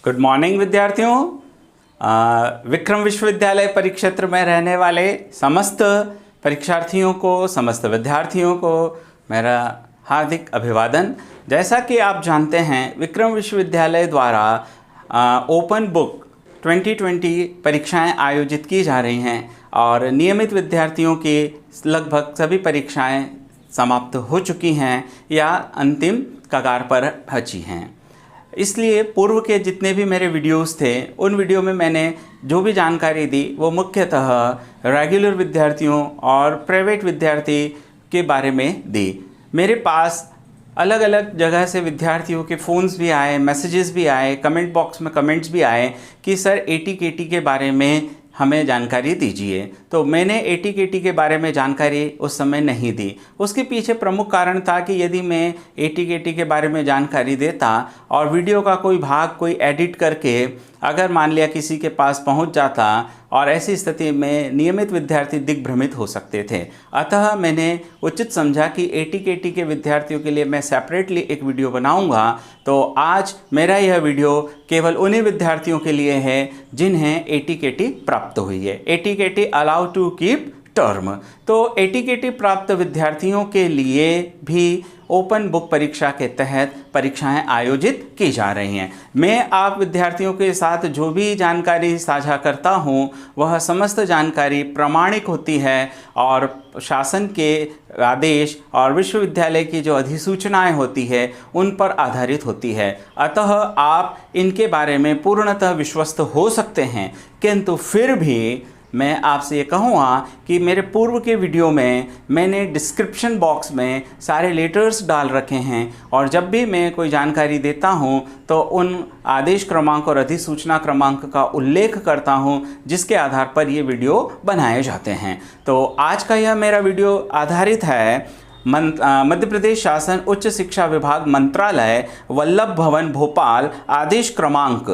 Good morning विद्यार्थियों। विक्रम विश्वविद्यालय परिक्षेत्र में रहने वाले समस्त परीक्षार्थियों को, समस्त विद्यार्थियों को मेरा हार्दिक अभिवादन। जैसा कि आप जानते हैं, विक्रम विश्वविद्यालय द्वारा ओपन बुक 2020 परीक्षाएं आयोजित की जा रही हैं और नियमित विद्यार्थियों की लगभग सभी परीक्षाएं समाप्त हो चुकी हैं या अंतिम कगार पर पहुंची हैं। इसलिए पूर्व के जितने भी मेरे वीडियोस थे, उन वीडियो में मैंने जो भी जानकारी दी वो मुख्यतः रेगुलर विद्यार्थियों और प्राइवेट विद्यार्थी के बारे में दी। मेरे पास अलग अलग जगह से विद्यार्थियों के फ़ोन्स भी आए, मैसेजेस भी आए, कमेंट बॉक्स में कमेंट्स भी आए कि सर ATKT के बारे में हमें जानकारी दीजिए। तो मैंने ATKT के बारे में जानकारी उस समय नहीं दी। उसके पीछे प्रमुख कारण था कि यदि मैं ATKT के बारे में जानकारी देता और वीडियो का कोई भाग कोई एडिट करके अगर मान लिया किसी के पास पहुंच जाता, और ऐसी स्थिति में नियमित विद्यार्थी दिग्भ्रमित हो सकते थे। अतः मैंने उचित समझा कि ATKT के विद्यार्थियों के लिए मैं सेपरेटली एक वीडियो बनाऊंगा। तो आज मेरा यह वीडियो केवल उन्हीं विद्यार्थियों के लिए है जिन्हें ATKT प्राप्त हुई है। ATKT allow to keep term. तो ATKT प्राप्त विद्यार्थियों के लिए भी ओपन बुक परीक्षा के तहत परीक्षाएं आयोजित की जा रही हैं। मैं आप विद्यार्थियों के साथ जो भी जानकारी साझा करता हूं, वह समस्त जानकारी प्रामाणिक होती है और शासन के आदेश और विश्वविद्यालय की जो अधिसूचनाएं होती है उन पर आधारित होती है। अतः आप इनके बारे में पूर्णतः विश्वस्त हो सकते हैं। किंतु फिर भी मैं आपसे ये कहूँगा कि मेरे पूर्व के वीडियो में मैंने डिस्क्रिप्शन बॉक्स में सारे लेटर्स डाल रखे हैं और जब भी मैं कोई जानकारी देता हूँ तो उन आदेश क्रमांक और अधिसूचना क्रमांक का उल्लेख करता हूँ जिसके आधार पर ये वीडियो बनाए जाते हैं। तो आज का यह मेरा वीडियो आधारित है मध्य प्रदेश शासन उच्च शिक्षा विभाग मंत्रालय वल्लभ भवन भोपाल आदेश क्रमांक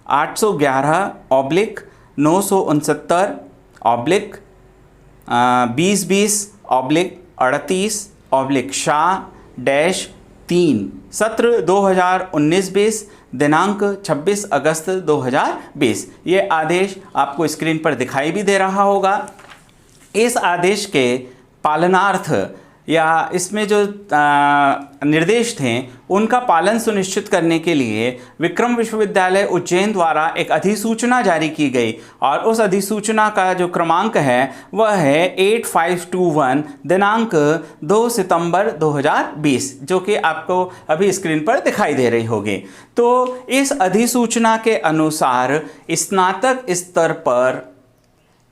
811/2020/38/शाह-3 सत्र 2019-20 दिनांक 26 अगस्त 2020। ये आदेश आपको स्क्रीन पर दिखाई भी दे रहा होगा। इस आदेश के पालनार्थ या इसमें जो निर्देश थे उनका पालन सुनिश्चित करने के लिए विक्रम विश्वविद्यालय उज्जैन द्वारा एक अधिसूचना जारी की गई और उस अधिसूचना का जो क्रमांक है वह है 8521 दिनांक 2 सितंबर 2020, जो कि आपको अभी स्क्रीन पर दिखाई दे रही होगी। तो इस अधिसूचना के अनुसार स्नातक स्तर पर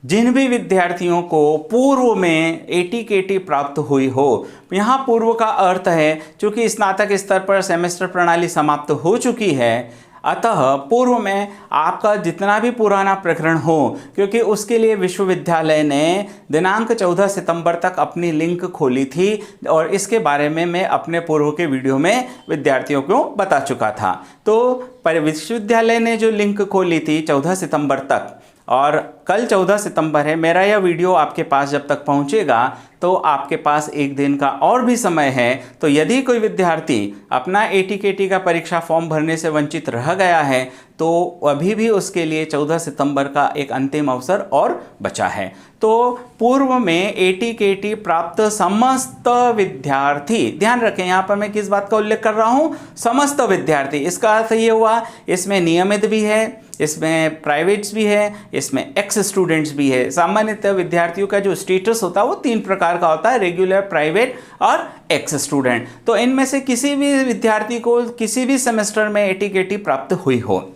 जिन भी विद्यार्थियों को पूर्व में ATKT प्राप्त हुई हो, यहाँ पूर्व का अर्थ है चूँकि स्नातक स्तर पर सेमेस्टर प्रणाली समाप्त हो चुकी है, अतः पूर्व में आपका जितना भी पुराना प्रकरण हो, क्योंकि उसके लिए विश्वविद्यालय ने दिनांक 14 सितंबर तक अपनी लिंक खोली थी और इसके बारे में मैं अपने पूर्व के वीडियो में विद्यार्थियों को बता चुका था। तो पर विश्वविद्यालय ने जो लिंक खोली थी 14 सितंबर तक, और कल 14 सितंबर है, मेरा यह वीडियो आपके पास जब तक पहुंचेगा तो आपके पास एक दिन का और भी समय है। तो यदि कोई विद्यार्थी अपना ATKT का परीक्षा फॉर्म भरने से वंचित रह गया है तो अभी भी उसके लिए 14 सितंबर का एक अंतिम अवसर और बचा है। तो पूर्व में ATKT प्राप्त समस्त विद्यार्थी, ध्यान रखें यहाँ पर मैं किस बात का उल्लेख कर रहा हूँ, समस्त विद्यार्थी। इसका अर्थ ये हुआ इसमें नियमित भी है, इसमें प्राइवेट्स भी है, इसमें एक्स स्टूडेंट्स भी है। सामान्यतः विद्यार्थियों का जो स्टेटस होता है वो 3 प्रकार का होता है, रेगुलर, प्राइवेट और एक्स स्टूडेंट। तो इनमें से किसी भी विद्यार्थी को किसी भी सेमेस्टर में ATKT प्राप्त हुई हो।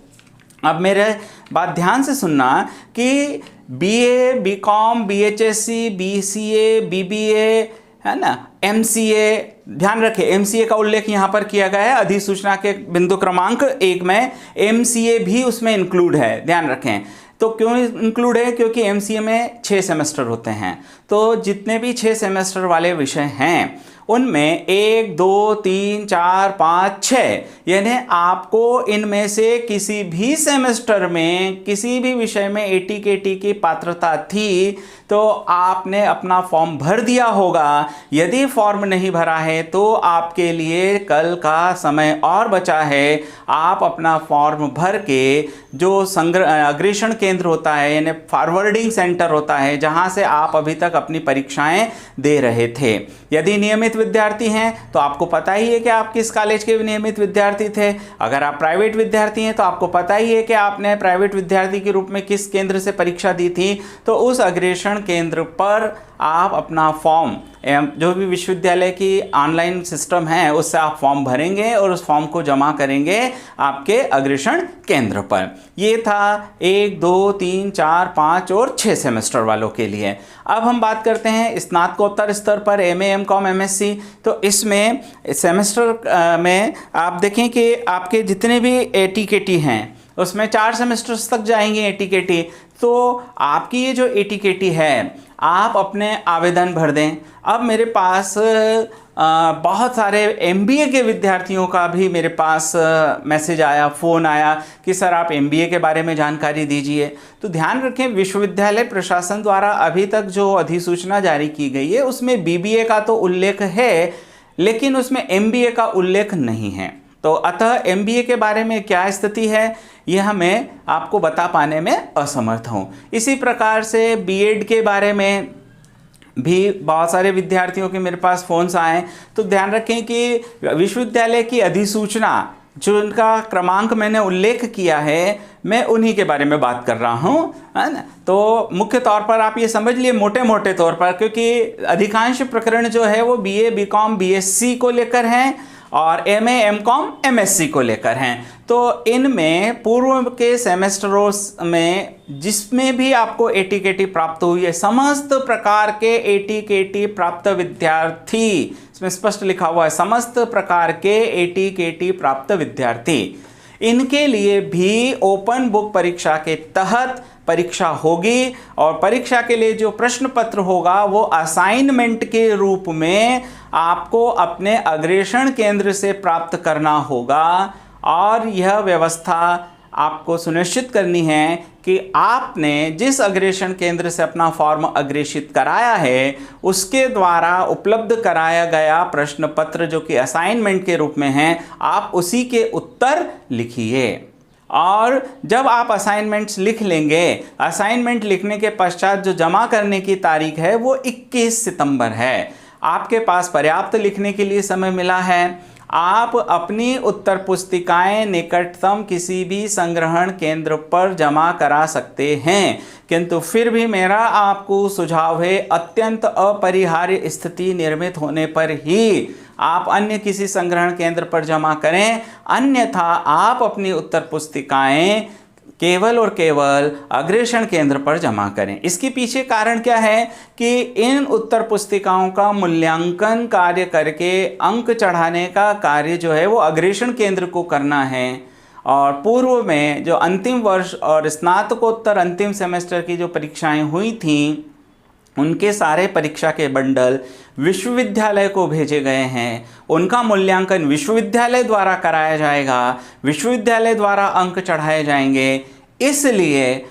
अब मेरे बात ध्यान से सुनना कि BA, BCom, BHSC, BCA, BBA, है ना, MCA, ध्यान रखें MCA का उल्लेख यहाँ पर किया गया है अधिसूचना के बिंदु क्रमांक 1 में। MCA भी उसमें इंक्लूड है, ध्यान रखें। तो क्यों इंक्लूड है? क्योंकि MCA में 6 सेमेस्टर होते हैं। तो जितने भी 6 सेमेस्टर वाले विषय हैं उनमें 1, 2, 3, 4, 5, 6 यानी आपको इनमें से किसी भी सेमेस्टर में किसी भी विषय में ATKT की पात्रता थी तो आपने अपना फॉर्म भर दिया होगा। यदि फॉर्म नहीं भरा है तो आपके लिए कल का समय और बचा है। आप अपना फॉर्म भर के जो अग्रेषण केंद्र होता है यानी फॉरवर्डिंग सेंटर होता है जहां से आप अभी तक अपनी परीक्षाएं दे रहे थे। यदि नियमित विद्यार्थी हैं तो आपको पता ही है कि आप किस कॉलेज के नियमित विद्यार्थी थे। अगर आप प्राइवेट विद्यार्थी हैं तो आपको पता ही है कि आपने प्राइवेट विद्यार्थी के रूप में किस केंद्र से परीक्षा दी थी। तो उस अग्रेषण केंद्र पर आप अपना फॉर्म जो भी विश्वविद्यालय की ऑनलाइन सिस्टम है उससे आप फॉर्म भरेंगे और उस फॉर्म को जमा करेंगे आपके अग्रेषण केंद्र पर। ये था 1, 2, 3, 4, 5 और 6 सेमेस्टर वालों के लिए। अब हम बात करते हैं स्नातकोत्तर स्तर पर MA, MCOM, MSc। तो इसमें सेमेस्टर में आप देखें कि आपके जितने भी ATKT हैं उसमें 4 सेमेस्टर्स तक जाएंगे ATKT। तो आपकी ये जो ATKT है आप अपने आवेदन भर दें। अब मेरे पास बहुत सारे MBA के विद्यार्थियों का भी मेरे पास मैसेज आया, फ़ोन आया कि सर आप MBA के बारे में जानकारी दीजिए। तो ध्यान रखें विश्वविद्यालय प्रशासन द्वारा अभी तक जो अधिसूचना जारी की गई है उसमें BBA का तो उल्लेख है लेकिन उसमें MBA का उल्लेख नहीं है। तो अतः MBA के बारे में क्या स्थिति है यह मैं आपको बता पाने में असमर्थ हूँ। इसी प्रकार से B.Ed के बारे में भी बहुत सारे विद्यार्थियों के मेरे पास फ़ोन्स आए। तो ध्यान रखें कि विश्वविद्यालय की अधिसूचना जो उनका क्रमांक मैंने उल्लेख किया है मैं उन्हीं के बारे में बात कर रहा हूँ, है ना। तो मुख्य तौर पर आप ये समझ लिए मोटे मोटे तौर पर, क्योंकि अधिकांश प्रकरण जो है वो BA, BCom, BSc को लेकर हैं और MA, MCOM, MSc को लेकर हैं। तो इनमें पूर्व के सेमेस्टरों में जिसमें भी आपको ATKT प्राप्त हुई है समस्त प्रकार के ATKT प्राप्त विद्यार्थी, इसमें स्पष्ट लिखा हुआ है समस्त प्रकार के ATKT प्राप्त विद्यार्थी, इनके लिए भी ओपन बुक परीक्षा के तहत परीक्षा होगी। और परीक्षा के लिए जो प्रश्न पत्र होगा वो असाइनमेंट के रूप में आपको अपने अग्रेषण केंद्र से प्राप्त करना होगा। और यह व्यवस्था आपको सुनिश्चित करनी है कि आपने जिस अग्रेषण केंद्र से अपना फॉर्म अग्रेषित कराया है उसके द्वारा उपलब्ध कराया गया प्रश्न पत्र जो कि असाइनमेंट के रूप में है, आप उसी के उत्तर लिखिए। और जब आप असाइनमेंट्स लिख लेंगे, असाइनमेंट लिखने के पश्चात जो जमा करने की तारीख है वो 21 सितंबर है। आपके पास पर्याप्त लिखने के लिए समय मिला है। आप अपनी उत्तर पुस्तिकाएं निकटतम किसी भी संग्रहण केंद्र पर जमा करा सकते हैं, किंतु फिर भी मेरा आपको सुझाव है अत्यंत अपरिहार्य स्थिति निर्मित होने पर ही आप अन्य किसी संग्रहण केंद्र पर जमा करें, अन्यथा आप अपनी उत्तर पुस्तिकाएं केवल और केवल अग्रेषण केंद्र पर जमा करें। इसके पीछे कारण क्या है कि इन उत्तर पुस्तिकाओं का मूल्यांकन कार्य करके अंक चढ़ाने का कार्य जो है वो अग्रेषण केंद्र को करना है। और पूर्व में जो अंतिम वर्ष और स्नातकोत्तर अंतिम सेमेस्टर की जो परीक्षाएं हुई थीं उनके सारे परीक्षा के बंडल विश्वविद्यालय को भेजे गए हैं। उनका मूल्यांकन विश्वविद्यालय द्वारा कराया जाएगा, विश्वविद्यालय द्वारा अंक चढ़ाए जाएंगे। इसलिए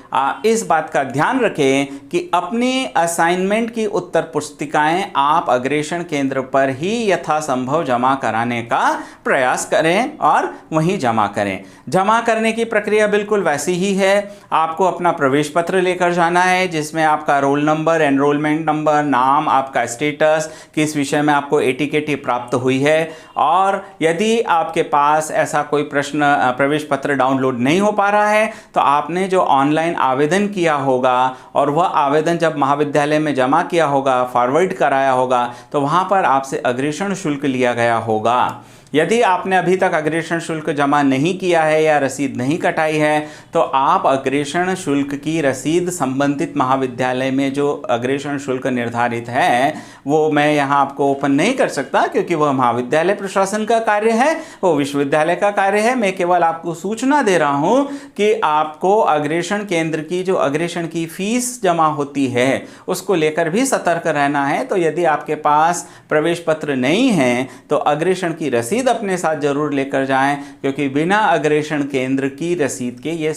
इस बात का ध्यान रखें कि अपनी असाइनमेंट की उत्तर पुस्तिकाएं आप अग्रेषण केंद्र पर ही यथासंभव जमा कराने का प्रयास करें और वहीं जमा करें। जमा करने की प्रक्रिया बिल्कुल वैसी ही है। आपको अपना प्रवेश पत्र लेकर जाना है जिसमें आपका रोल नंबर, एनरोलमेंट नंबर, नाम, आपका स्टेटस, किस विषय में आपको ATKT प्राप्त हुई है। और यदि आपके पास ऐसा कोई प्रवेश पत्र डाउनलोड नहीं हो पा रहा है तो आपने जो ऑनलाइन आवेदन किया होगा और वह आवेदन जब महाविद्यालय में जमा किया होगा, फॉरवर्ड कराया होगा, तो वहाँ पर आपसे अग्रेषण शुल्क लिया गया होगा। यदि आपने अभी तक अग्रेषण शुल्क जमा नहीं किया है या रसीद नहीं कटाई है तो आप अग्रेषण शुल्क की रसीद संबंधित महाविद्यालय में जो अग्रेषण शुल्क निर्धारित है वो मैं यहाँ आपको ओपन नहीं कर सकता, क्योंकि वह महाविद्यालय प्रशासन का कार्य है, वो विश्वविद्यालय का कार्य है। मैं केवल आपको सूचना दे रहा हूँ कि आपको अग्रेषण केंद्र की जो अग्रेषण की फीस जमा होती है उसको लेकर भी सतर्क रहना है। तो यदि आपके पास प्रवेश पत्र नहीं है तो अग्रेषण की रसीद अपने साथ जरूर लेकर जाएं, क्योंकि बिना अग्रेषण केंद्र की रसीद के ये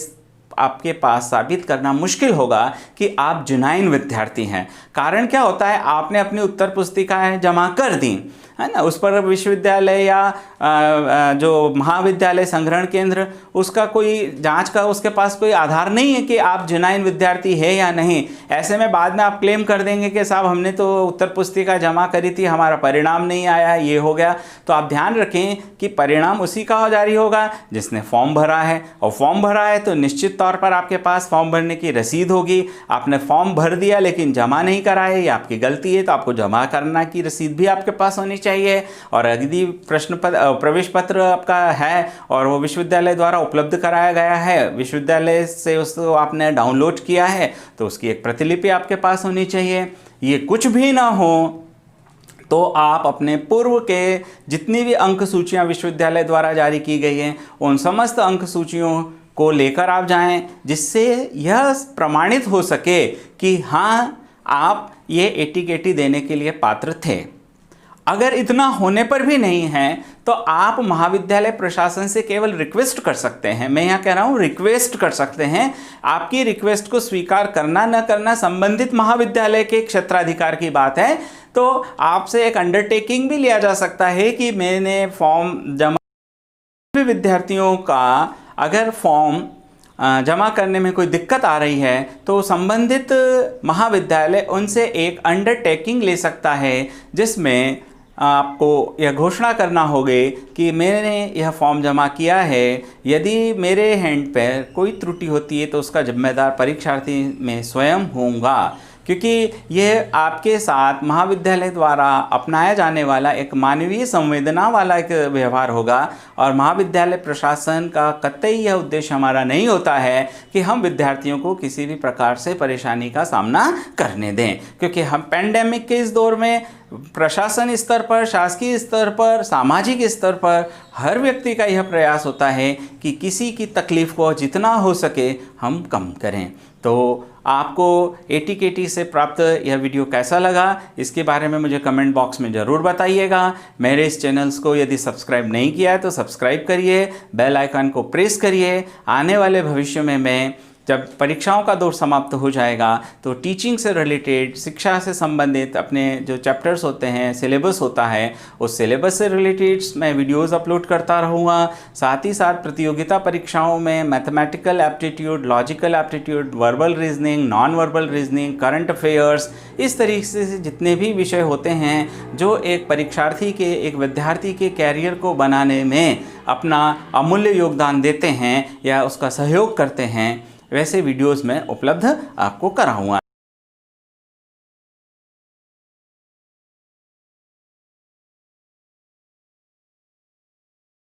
आपके पास साबित करना मुश्किल होगा कि आप जुनाइन विद्यार्थी हैं। कारण क्या होता है, आपने अपनी उत्तर पुस्तिकाएं जमा कर दी है ना, उस पर विश्वविद्यालय या जो महाविद्यालय संग्रहण केंद्र उसका कोई जांच का उसके पास कोई आधार नहीं है कि आप जुनाइन विद्यार्थी है या नहीं। ऐसे में बाद में आप क्लेम कर देंगे कि साहब हमने तो उत्तर पुस्तिका जमा करी थी, हमारा परिणाम नहीं आया, ये हो गया। तो आप ध्यान रखें कि परिणाम उसी का जारी होगा जिसने फॉर्म भरा है, और फॉर्म भरा है तो निश्चित तौर पर आपके पास फॉर्म भरने की रसीद होगी। आपने फॉर्म भर दिया लेकिन जमा नहीं कराए, ये आपकी गलती है, तो आपको जमा करना की रसीद भी आपके पास होनी चाहिए। और यदि प्रवेश पत्र आपका है और वो विश्वविद्यालय द्वारा उपलब्ध कराया गया है, विश्वविद्यालय से उसको आपने डाउनलोड किया है, तो उसकी एक प्रतिलिपि आपके पास होनी चाहिए। ये कुछ भी ना हो तो आप अपने पूर्व के जितनी भी अंक सूचियां विश्वविद्यालय द्वारा जारी की गई हैं उन समस्त अंक सूचियों को लेकर आप जाएं, जिससे यह प्रमाणित हो सके कि हाँ आप ये एटी देने के लिए पात्र थे। अगर इतना होने पर भी नहीं है तो आप महाविद्यालय प्रशासन से केवल रिक्वेस्ट कर सकते हैं। मैं यहाँ कह रहा हूँ रिक्वेस्ट कर सकते हैं। आपकी रिक्वेस्ट को स्वीकार करना न करना संबंधित महाविद्यालय के क्षेत्राधिकार की बात है। तो आपसे एक अंडरटेकिंग भी लिया जा सकता है कि मैंने फॉर्म जमा विद्यार्थियों का अगर फॉर्म जमा करने में कोई दिक्कत आ रही है तो संबंधित महाविद्यालय उनसे एक अंडरटेकिंग ले सकता है, जिसमें आपको यह घोषणा करना होगी कि मैंने यह फॉर्म जमा किया है, यदि मेरे हैंड पर कोई त्रुटि होती है तो उसका जिम्मेदार परीक्षार्थी मैं स्वयं होऊंगा, क्योंकि यह आपके साथ महाविद्यालय द्वारा अपनाया जाने वाला एक मानवीय संवेदना वाला एक व्यवहार होगा। और महाविद्यालय प्रशासन का कतई यह उद्देश्य हमारा नहीं होता है कि हम विद्यार्थियों को किसी भी प्रकार से परेशानी का सामना करने दें, क्योंकि हम पैंडेमिक के इस दौर में प्रशासन स्तर पर, शासकीय स्तर पर, सामाजिक स्तर पर हर व्यक्ति का यह प्रयास होता है कि किसी की तकलीफ़ को जितना हो सके हम कम करें। तो आपको एटीकेटी से प्राप्त यह वीडियो कैसा लगा इसके बारे में मुझे कमेंट बॉक्स में ज़रूर बताइएगा। मेरे इस चैनल्स को यदि सब्सक्राइब नहीं किया है तो सब्सक्राइब करिए, बेल आइकन को प्रेस करिए। आने वाले भविष्य में मैं जब परीक्षाओं का दौर समाप्त हो जाएगा तो टीचिंग से रिलेटेड, शिक्षा से संबंधित अपने जो चैप्टर्स होते हैं, सिलेबस होता है, उस सिलेबस से रिलेटेड मैं वीडियोस अपलोड करता रहूँगा। साथ ही साथ प्रतियोगिता परीक्षाओं में mathematical aptitude, logical aptitude, verbal reasoning, non verbal reasoning, current affairs, इस तरीके से जितने भी विषय होते हैं जो एक परीक्षार्थी के, एक विद्यार्थी के कैरियर को बनाने में अपना अमूल्य योगदान देते हैं या उसका सहयोग करते हैं, वैसे वीडियोस में उपलब्ध आपको कराऊंगा।